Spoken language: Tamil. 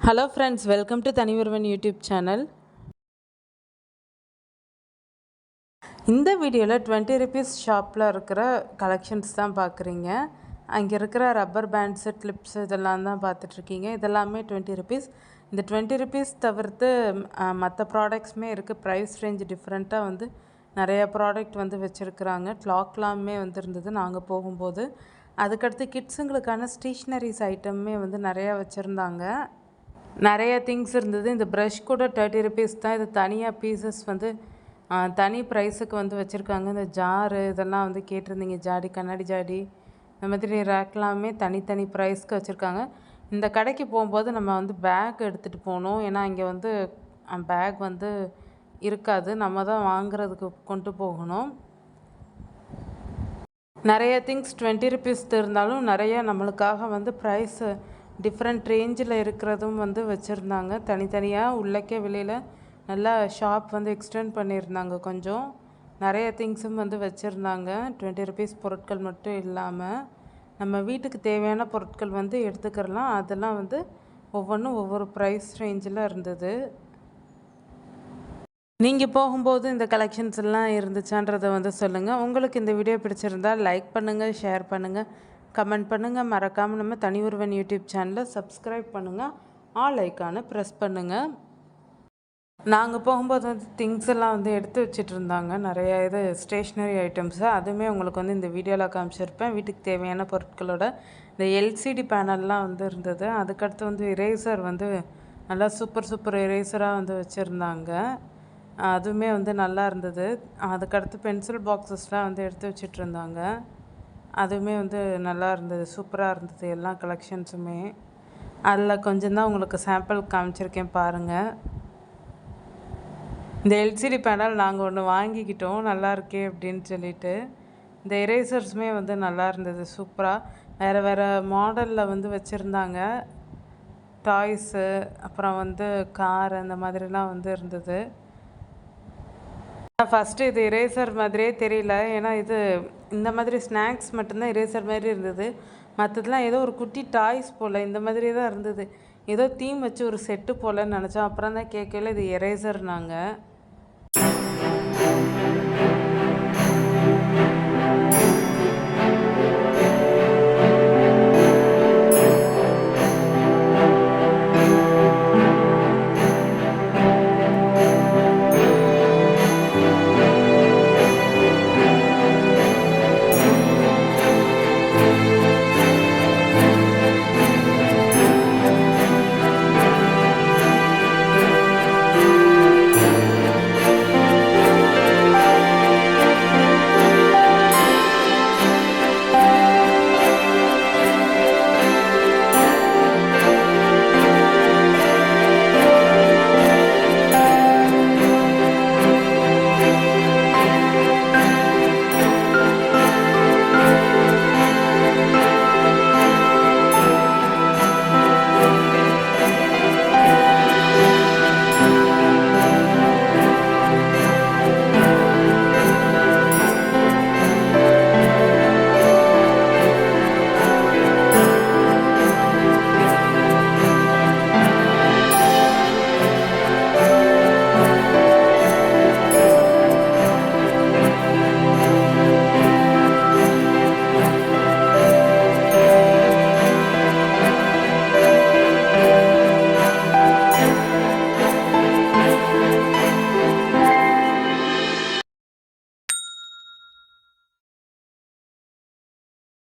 Hello friends, welcome to Thani Oruvan YouTube channel. இந்த வீடியோவில் 20 ருபீஸ் ஷாப்பில் இருக்கிற கலெக்ஷன்ஸ் தான் பார்க்குறீங்க. அங்கே இருக்கிற ரப்பர் பேண்ட்ஸு, கிளிப்ஸ் இதெல்லாம் தான் பார்த்துட்ருக்கீங்க. இதெல்லாமே 20 ருபீஸ். இந்த 20 ருபீஸ் தவிர்த்து மற்ற ப்ராடக்ட்ஸுமே இருக்குது. ப்ரைஸ் ரேஞ்ச் டிஃப்ரெண்ட்டாக வந்து நிறைய ப்ராடக்ட் வந்து வச்சுருக்குறாங்க. கிளாக்லாமே வந்து இருந்தது நாங்கள் போகும்போது. அதுக்கடுத்து கிட்ஸுங்களுக்கான ஸ்டேஷ்னரிஸ் ஐட்டமே வந்து நிறையா வச்சுருந்தாங்க. நிறைய திங்ஸ் இருந்தது. இந்த ப்ரஷ் கூட 30 ருபீஸ் தான். இது தனியாக பீசஸ் வந்து தனி ப்ரைஸுக்கு வந்து வச்சுருக்காங்க. இந்த ஜாரு இதெல்லாம் வந்து கேட்டிருந்தீங்க, ஜாடி, கண்ணாடி ஜாடி, இந்த மாதிரி ரேக்லாமே தனித்தனி ப்ரைஸ்க்கு வச்சுருக்காங்க. இந்த கடைக்கு போகும்போது நம்ம வந்து பேக் எடுத்துகிட்டு போகணும். ஏன்னா இங்கே வந்து பேக் வந்து இருக்காது, நம்ம தான் வாங்குறதுக்கு கொண்டு போகணும். நிறைய திங்ஸ் 20 ருபீஸ் இருந்தாலும் நிறைய நம்மளுக்காக வந்து ப்ரைஸு டிஃப்ரெண்ட் ரேஞ்சில் இருக்கிறதும் வந்து வச்சுருந்தாங்க. தனித்தனியாக உள்ளக்கே வெளியில் நல்லா ஷாப் வந்து எக்ஸ்டெண்ட் பண்ணியிருந்தாங்க. கொஞ்சம் நிறைய திங்ஸும் வந்து வச்சுருந்தாங்க. 20 ருபீஸ் பொருட்கள் மட்டும் இல்லாமல் நம்ம வீட்டுக்கு தேவையான பொருட்கள் வந்து எடுத்துக்கிறலாம். அதெல்லாம் வந்து ஒவ்வொன்றும் ஒவ்வொரு ப்ரைஸ் ரேஞ்சில் இருந்தது. நீங்கள் போகும்போது இந்த கலெக்ஷன்ஸ் எல்லாம் இருந்துச்சான்றதை வந்து சொல்லுங்கள். உங்களுக்கு இந்த வீடியோ பிடிச்சிருந்தால் லைக் பண்ணுங்கள், ஷேர் பண்ணுங்கள், கமெண்ட் பண்ணுங்கள். மறக்காமல் நம்ம தனிஒருவன் யூடியூப் சேனலை சப்ஸ்கிரைப் பண்ணுங்கள், ஆல் ஐக்கானை ப்ரெஸ் பண்ணுங்கள். நாங்கள் போகும்போது வந்து திங்ஸ் எல்லாம் வந்து எடுத்து வச்சுட்டு இருந்தாங்க. நிறைய இது ஸ்டேஷ்னரி ஐட்டம்ஸு, அதுவுமே உங்களுக்கு வந்து இந்த வீடியோவில் காமிச்சிருப்பேன். வீட்டுக்கு தேவையான பொருட்களோட இந்த எல்சிடி பேனல்லாம் வந்து இருந்தது. அதுக்கடுத்து வந்து இரேசர் வந்து நல்லா சூப்பர் இரேசராக வந்து வச்சுருந்தாங்க. அதுவுமே வந்து நல்லா இருந்தது. அதுக்கடுத்து பென்சில் பாக்ஸஸ்லாம் வந்து எடுத்து வச்சிட்ருந்தாங்க. அதுவுமே வந்து நல்லா இருந்தது, சூப்பராக இருந்தது எல்லா கலெக்ஷன்ஸுமே. அதில் கொஞ்சம் தான் உங்களுக்கு சாம்பிள் காமிச்சிருக்கேன் பாருங்கள். இந்த எல்சிடி பேனல் நாங்கள் ஒன்று வாங்கிக்கிட்டோம், நல்லா இருக்கே அப்படின்னு சொல்லிட்டு. இந்த எரேசர்ஸுமே வந்து நல்லா இருந்தது, சூப்பராக வேறு மாடலில் வந்து வச்சுருந்தாங்க. டாய்ஸு, அப்புறம் வந்து கார், அந்த மாதிரிலாம் வந்து இருந்தது. ஃபஸ்ட்டு இது இரேசர் மாதிரியே தெரியல. ஏன்னா இது இந்த மாதிரி ஸ்நாக்ஸ் மட்டும்தான் இரேசர் மாதிரி இருந்தது. மற்றதுலாம் ஏதோ ஒரு குட்டி டாய்ஸ் போல் இந்த மாதிரி தான் இருந்தது. ஏதோ தீம் வச்சு ஒரு செட்டு போலன்னு நினச்சோம். அப்புறம் தான் கேட்கல இது எரேசர்னாங்க.